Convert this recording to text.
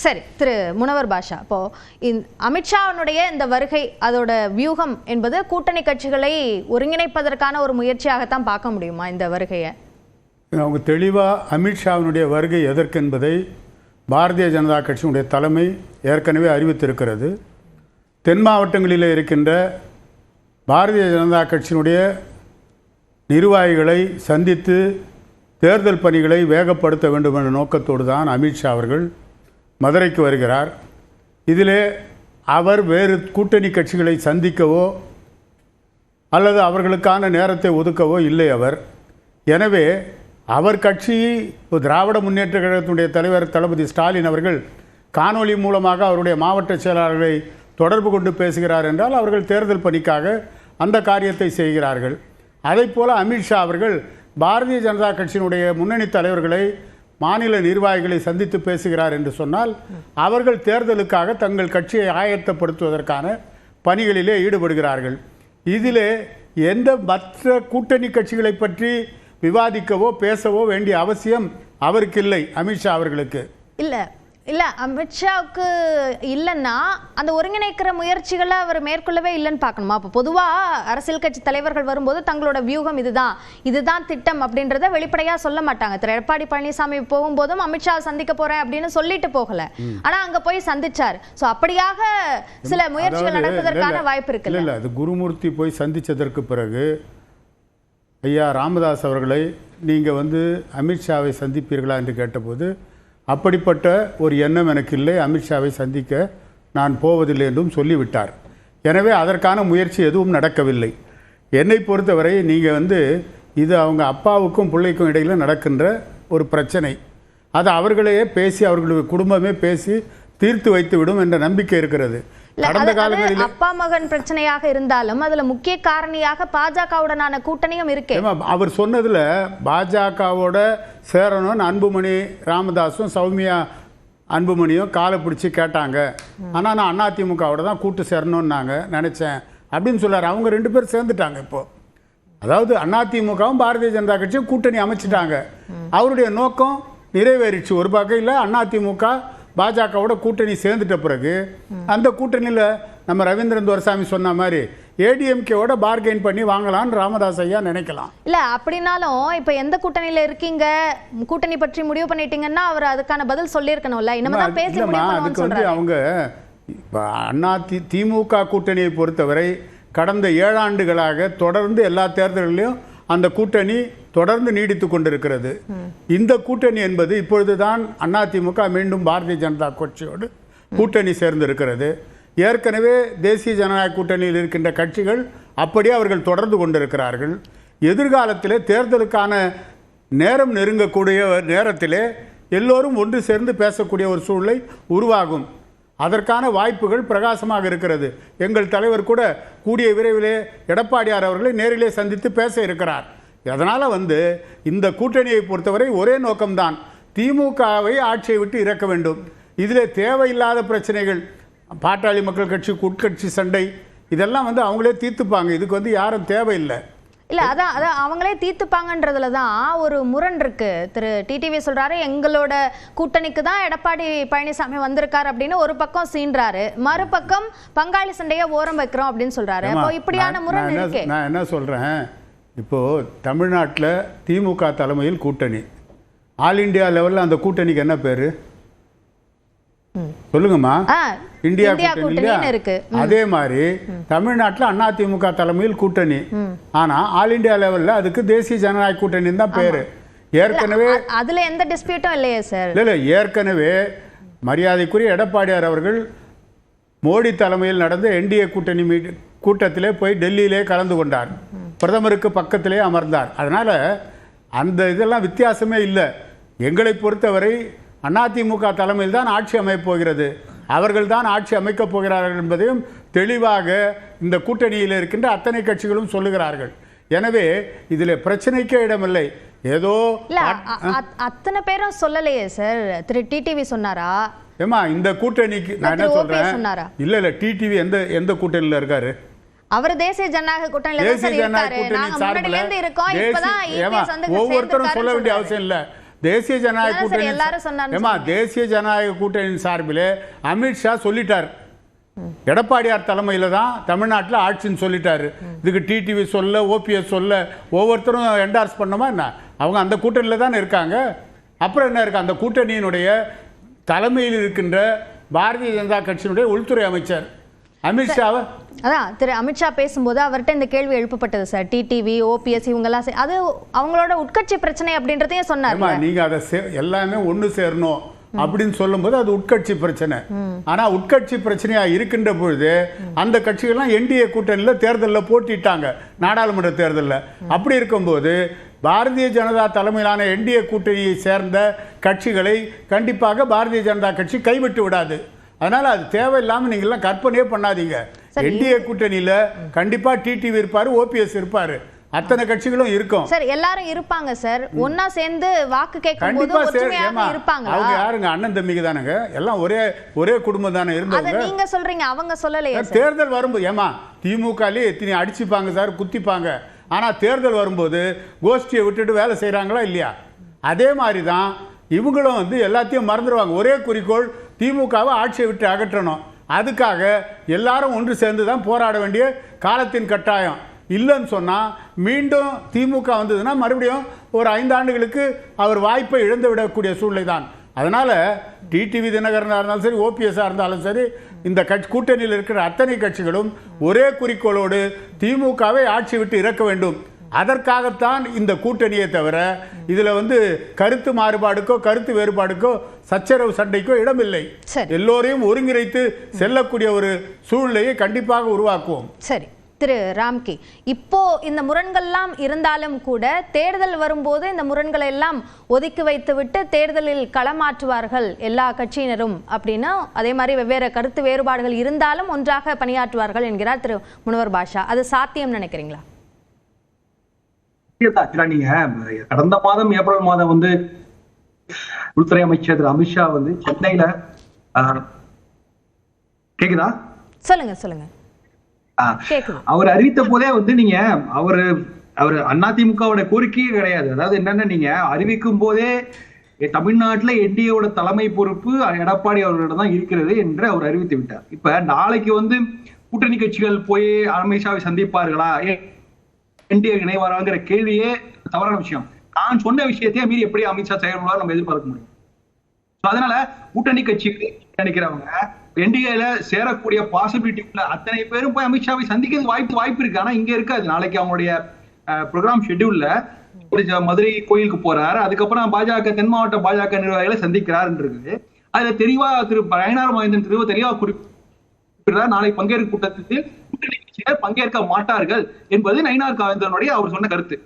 சரி திரு முனவர் பாஷா, இப்போ அமித்ஷாவுடைய இந்த வருகை அதோட வியூகம் என்பது கூட்டணி கட்சிகளை ஒருங்கிணைப்பதற்கான ஒரு முயற்சியாகத்தான் பார்க்க முடியுமா இந்த வருகையை? அவங்க தெளிவாக அமித்ஷாவினுடைய வருகை எதற்கு என்பதை பாரதிய ஜனதா கட்சியினுடைய தலைமை ஏற்கனவே அறிவித்திருக்கிறது. தென் மாவட்டங்களில் இருக்கின்ற பாரதிய ஜனதா கட்சியினுடைய நிர்வாகிகளை சந்தித்து தேர்தல் பணிகளை வேகப்படுத்த வேண்டும் என்ற நோக்கத்தோடு தான் அமித்ஷா அவர்கள் மதுரைக்கு வருகிறார். இதிலே அவர் வேறு கூட்டணி கட்சிகளை சந்திக்கவோ அல்லது அவர்களுக்கான நேரத்தை ஒதுக்கவோ இல்லை அவர். எனவே அவர் கட்சி திராவிட முன்னேற்ற கழகத்தினுடைய தலைவர் தளபதி ஸ்டாலின் அவர்கள் காணொலி மூலமாக அவருடைய மாவட்ட செயலாளர்களை தொடர்பு கொண்டு பேசுகிறார் என்றால் அவர்கள் தேர்தல் பணிக்காக அந்த காரியத்தை செய்கிறார்கள். அதைப்போல அமித்ஷா அவர்கள் பாரதிய ஜனதா கட்சியினுடைய முன்னணி தலைவர்களை மாநில நிர்வாகிகளை சந்தித்து பேசுகிறார் என்று சொன்னால் அவர்கள் தேர்தலுக்காக தங்கள் கட்சியை ஆயத்தப்படுத்துவதற்கான பணிகளிலே ஈடுபடுகிறார்கள். இதிலே எந்த மற்ற கூட்டணி கட்சிகளை பற்றி விவாதிக்கவோ பேசவோ வேண்டிய அவசியம் அவருக்கு இல்லை, அமித்ஷா அவர்களுக்கு இல்லை. இல்லை, அமித்ஷாவுக்கு இல்லைன்னா அந்த ஒருங்கிணைக்கிற முயற்சிகளை அவர் மேற்கொள்ளவே இல்லைன்னு பார்க்கணுமா? அப்போ பொதுவாக அரசியல் கட்சி தலைவர்கள் வரும்போது தங்களோட வியூகம் இதுதான் திட்டம் அப்படின்றத வெளிப்படையாக சொல்ல மாட்டாங்க. திரு எடப்பாடி பழனிசாமி போகும்போதும் அமித்ஷா சந்திக்க போறேன் அப்படின்னு சொல்லிட்டு போகல, ஆனா அங்க போய் சந்திச்சார். ஸோ அப்படியாக சில முயற்சிகள் நடப்பதற்கான வாய்ப்பு இருக்கு. இல்லை, அது குருமூர்த்தி போய் சந்திச்சதற்கு பிறகு ஐயா ராமதாஸ் அவர்களை நீங்கள் அமித்ஷாவை சந்திப்பீர்களா என்று கேட்டபோது அப்படிப்பட்ட ஒரு எண்ணம் எனக்கு இல்லை, அமித்ஷாவை சந்திக்க நான் போவதில்லை என்றும் சொல்லிவிட்டார். எனவே அதற்கான முயற்சி எதுவும் நடக்கவில்லை. என்னை பொறுத்தவரை நீங்கள் இது அவங்க அப்பாவுக்கும் பிள்ளைக்கும் இடையில் நடக்கின்ற ஒரு பிரச்சனை. அது அவர்களையே பேசி அவர்களுடைய குடும்பமே பேசி தீர்த்து வைத்து விடும் என்ற நம்பிக்கை இருக்கிறது. கடந்த காலங்களில் அப்பா மகன் பிரச்சனையாக இருந்தாலும் அதுல முக்கிய காரணியாக பாஜகவுடனான கூட்டணியும் இருக்கு. அவர் சொன்னதுல பாஜகவோட சேரணும்னு அன்புமணி ராமதாஸும் சௌமியா அன்புமணியும் காலை பிடிச்சி கேட்டாங்க. ஆனால் நான் அதிமுகவோட தான் கூட்டு சேரணும்னு நாங்கள் நினைச்சேன் அப்படின்னு சொல்லார். அவங்க 2 பேரும் சேர்ந்துட்டாங்க. இப்போ அதாவது அதிமுகவும் பாரதிய ஜனதா கட்சியும் கூட்டணி அமைச்சிட்டாங்க. அவருடைய நோக்கம் நிறைவேறிச்சு. ஒரு வகையில் அதிமுக பாஜகவோட கூட்டணி சேர்ந்துட்ட பிறகு அந்த கூட்டணியில் நம்ம ரவீந்திரன் துரைசாமி சொன்ன மாதிரி ஏடிஎம்கேவோட பார்கெயின் பண்ணி வாங்கலாம்னு ராமதாஸ் ஐயா நினைக்கலாம். இல்ல அப்படின்னாலும் இப்ப எந்த கூட்டணியில இருக்கீங்க, கூட்டணி பற்றி முடிவு பண்ணிட்டீங்கன்னா அவர் அதுக்கான பதில் சொல்லியிருக்கணும்ல. இனிமேதான் பேசி முடிவு அதுக்கு அவங்க திமுக கூட்டணியை பொறுத்தவரை கடந்த 7 ஆண்டுகளாக தொடர்ந்து எல்லா தேர்தல்களிலும் அந்த கூட்டணி தொடர்ந்து நீடித்து கொண்டிருக்கிறது. இந்த கூட்டணி என்பது இப்பொழுதுதான் அதிமுக மீண்டும் பாரதிய ஜனதா கட்சியோடு கூட்டணி சேர்ந்திருக்கிறது. ஏற்கனவே தேசிய ஜனநாயக கூட்டணியில் இருக்கின்ற கட்சிகள் அப்படியே அவர்கள் தொடர்ந்து கொண்டிருக்கிறார்கள். எதிர்காலத்திலே தேர்தலுக்கான நேரம் நெருங்கக்கூடிய நேரத்திலே எல்லோரும் ஒன்று சேர்ந்து பேசக்கூடிய ஒரு சூழ்நிலை உருவாகும். அதற்கான வாய்ப்புகள் பிரகாசமாக இருக்கிறது. எங்கள் தலைவர் கூட கூடிய விரைவிலே எடப்பாடியார் அவர்களை நேரிலே சந்தித்து பேச இருக்கிறார். அதனால் இந்த கூட்டணியை பொறுத்தவரை ஒரே நோக்கம்தான், திமுகவை ஆட்சியை விட்டு இறக்க வேண்டும். இதில் தேவையில்லாத பிரச்சனைகள், பாட்டாளி மக்கள் கட்சி உட்கட்சி சண்டை, இதெல்லாம் அவங்களே தீர்த்துப்பாங்க. இதுக்கு யாரும் தேவையில்லை. இல்ல அதான் அவங்களே தீர்த்துப்பாங்கன்றதுல தான் ஒரு முரண் இருக்கு. திரு டிடிவி சொல்றாரு எங்களோட கூட்டணிக்கு தான் எடப்பாடி பழனிசாமி வந்திருக்காரு அப்படின்னு ஒரு பக்கம் சீன்றாரு, மறுபக்கம் பங்காளி சண்டையை ஓரம் வைக்கிறோம் அப்படின்னு சொல்றாரு. அப்போ இப்படியான முரண் இருக்கு. நான் என்ன சொல்றேன், இப்போ தமிழ்நாட்டில் திமுக தலைமையில் கூட்டணி, ஆல் இண்டியா லெவலில் அந்த கூட்டணிக்கு என்ன பேரு சொல்லுங்கம்மா? இந்தியா கூட்டணி இருக்கு. அதே மாதிரி தமிழ்நாட்டில் அதிமுக தலைமையில் கூட்டணி, ஆனா ஆல் இண்டியா லெவல்ல அதுக்கு தேசிய ஜனநாயக கூட்டணி தான் பேரு. ஏற்கனவே அதுல எந்த டிஸ்பியூட்டும் இல்லையே சார். இல்ல, ஏற்கனவே மரியாதைக்குரிய எடப்பாடியார் அவர்கள் மோடி தலைமையில் நடந்த என்டிஏ கூட்டணி கூட்டத்திலே போய் டெல்லியிலே கலந்து கொண்டார். பிரதமருக்கு பக்கத்திலே அமர்ந்தார். அதனால அந்த இதெல்லாம் வித்தியாசமே இல்லை. எங்களை பொறுத்தவரை அதிமுக தலைமையில் தான் ஆட்சி அமையப் போகிறது, அவர்கள் தான் ஆட்சி அமைக்கப் போகிறார்கள் என்பதையும் தெளிவாக இந்த கூட்டணியில் இருக்கின்ற அத்தனை கட்சிகளும் சொல்லுகிறார்கள். எனவே இதில் பிரச்சனைக்கே இடமில்லை. ஏதோ அத்தனை பேரும் சொல்லலையே சார். திரு டிடிவி சொன்னாரா? ஏமா இந்த கூட்டணிக்கு நான் என்ன சொல்றேன், இல்ல டிடிவி எந்த கூட்டணியில் இருக்காரு? அவர் தேசிய ஜனநாயக கூட்டணியில ஒவ்வொருத்தரும் சொல்ல வேண்டிய அவசியம் இல்லை. தேசிய ஜனநாயக அதான் சரி, எல்லாரும் கூட்டணி சொன்னான்னு ஏமா தேசிய ஜனநாயக கூட்டணியின் சார்பில் அமித்ஷா சொல்லிட்டார், எடப்பாடியார் தலைமையில தான் தமிழ்நாட்டில் ஆட்சின்னு சொல்லிட்டாரு. இதுக்கு டிடிவி சொல்ல, ஓபிஎஸ் சொல்ல, ஒவ்வொருத்தரும் என்டார்ஸ் பண்ணோமா என்ன? அவங்க அந்த கூட்டணியில் தானே இருக்காங்க. அப்புறம் என்ன இருக்கு? அந்த கூட்டணியினுடைய தலைமையில் இருக்கின்ற பாரதிய ஜனதா கட்சியினுடைய உள்துறை அமைச்சர் அமித்ஷாவை அதான் திரு அமித்ஷா பேசும்போது அவர்கிட்ட இந்த கேள்வி எழுப்பப்பட்டது சார். டிடிவி, ஓபிஎஸ் இவங்கெல்லாம் அது அவங்களோட உட்கட்சி பிரச்சனை அப்படின்றதையும் சொன்னார். நீங்க அதை எல்லாமே ஒன்று சேரணும் அப்படின்னு சொல்லும்போது அது உட்கட்சி பிரச்சனை. ஆனா உட்கட்சி பிரச்சனையா இருக்கின்ற பொழுது அந்த கட்சிகள்லாம் என்டிஏ கூட்டணியில் தேர்தலில் போட்டிட்டாங்க, நாடாளுமன்ற தேர்தலில். அப்படி இருக்கும்போது பாரதிய ஜனதா தலைமையிலான என்டிஏ கூட்டணியை சேர்ந்த கட்சிகளை கண்டிப்பாக பாரதிய ஜனதா கட்சி கைவிட்டு விடாது. அதனால அது தேவையில்லாம நீங்க எல்லாம் கற்பனையே பண்ணாதீங்க. என்டிஏ கூட்டணியில கண்டிப்பா டிடிவி இருப்பாரு, ஓபிஎஸ் இருப்பாரு, அத்தனை கட்சிகளும் இருக்கும் சார். எல்லாரும் இருப்பாங்க சார். ஒன்னா சேர்ந்து வாக்கு கேட்கும்போது ஒற்றுமையாக இருப்பாங்க. அவங்க யாருங்க? அண்ணன் தம்பிக்கு தானங்க, எல்லாம் ஒரே குடும்பம் தானே இருந்தவங்க. நீங்க சொல்றீங்க, அவங்க சொல்லலையே. தேர்தல் வரும்போது ஏமா திமுகலே எத்தனை அடிச்சுப்பாங்க சார், குத்திப்பாங்க. ஆனா தேர்தல் வரும்போது கோஷ்டியை விட்டுட்டு வேலை செய்யறாங்களா இல்லையா? அதே மாதிரி தான் இவங்களும் வந்து எல்லாத்தையும் மறந்துடுவாங்க. ஒரே குறிக்கோள் திமுகவை ஆட்சியை விட்டு அகற்றணும். அதுக்காக எல்லாரும் ஒன்று சேர்ந்து தான் போராட வேண்டிய காலத்தின் கட்டாயம். இல்லைன்னு சொன்னால் மீண்டும் திமுக வந்ததுன்னா மறுபடியும் ஒரு 5 ஆண்டுகளுக்கு அவர் வாய்ப்பை இழந்து விடக்கூடிய சூழ்நிலை தான். அதனால் டிடிவி தினகரனாக இருந்தாலும் சரி, ஓபிஎஸ்ஸாக இருந்தாலும் சரி, இந்த கூட்டணியில் இருக்கிற அத்தனை கட்சிகளும் ஒரே குறிக்கோளோடு திமுகவை ஆட்சி விட்டு இறக்க வேண்டும். அதற்காகத்தான் இந்த கூட்டணியை தவிர இதில் வந்து கருத்து மாறுபாடுக்கோ கருத்து வேறுபாடுக்கோ சச்சரவு சண்டைக்கோ இடமில்லை. எல்லோரையும் ஒருங்கிணைத்து செல்லக்கூடிய ஒரு சூழ்நிலையை கண்டிப்பாக உருவாக்குவோம். சரி திரு ராம்கி, இப்போ இந்த முரண்கள்லாம் இருந்தாலும் கூட தேர்தல் வரும்போது இந்த முரண்களை எல்லாம் ஒதுக்கி வைத்துவிட்டு தேர்தலில் களமாற்றுவார்கள் எல்லா கட்சியினரும் அப்படின்னா, அதே மாதிரி வெவ்வேறு கருத்து வேறுபாடுகள் இருந்தாலும் ஒன்றாக பணியாற்றுவார்கள் என்கிறார் திரு முனவர் பாஷா. அது சாத்தியம் நினைக்கிறீங்களா? நீங்க கடந்த மாதம் ஏப்ரல் மாதம் வந்து உள்துறை அமைச்சர் திரு அமித்ஷா வந்து சென்னையில கேக்குதா? சொல்லுங்க சொல்லுங்க. அவர் அறிவித்த போதே வந்து நீங்க அவரு அதிமுகவோட கோரிக்கையே கிடையாது. அதாவது என்னன்னா, நீங்க அறிவிக்கும் போதே தமிழ்நாட்டுல என்டிஏவோட தலைமை பொறுப்பு எடப்பாடி அவர்களிடம் தான் இருக்கிறது என்று அவர் அறிவித்து விட்டார். இப்ப நாளைக்கு வந்து கூட்டணி கட்சிகள் போய் அமித்ஷாவை சந்திப்பார்களா, என்டிஏ இணைவாராங்கிற கேள்வியே தவறான விஷயம். நான் சொன்ன விஷயத்தையே மீறி எப்படி அமித்ஷா செயல்படுவார் நம்ம எதிர்பார்க்க முடியும். அதனால கூட்டணி கட்சிகள் நினைக்கிறவங்க என்டிஏல சேரக்கூடிய பாசிபிலிட்டி உள்ள அத்தனை பேரும் போய் அமித்ஷாவை சந்திக்கிறது வாய்ப்பு இருக்கு. ஆனா இங்க இருக்காது. நாளைக்கு அவங்களுடைய ப்ரோக்ராம் ஷெட்யூல்ல மதுரை கோயிலுக்கு போறாரு, அதுக்கப்புறம் பாஜக தென் மாவட்ட பாஜக நிர்வாகிகளை சந்திக்கிறார் இருக்குது. அதுல தெளிவா திரு நயினார் மகேந்திரன் தெளிவா குறிப்பிட்டார், நாளை பங்கேற்கும் கூட்டத்தில் கூட்டணி கட்சியினர் பங்கேற்க மாட்டார்கள் என்பது நயினார் மகேந்திரனுடைய அவர் சொன்ன கருத்து.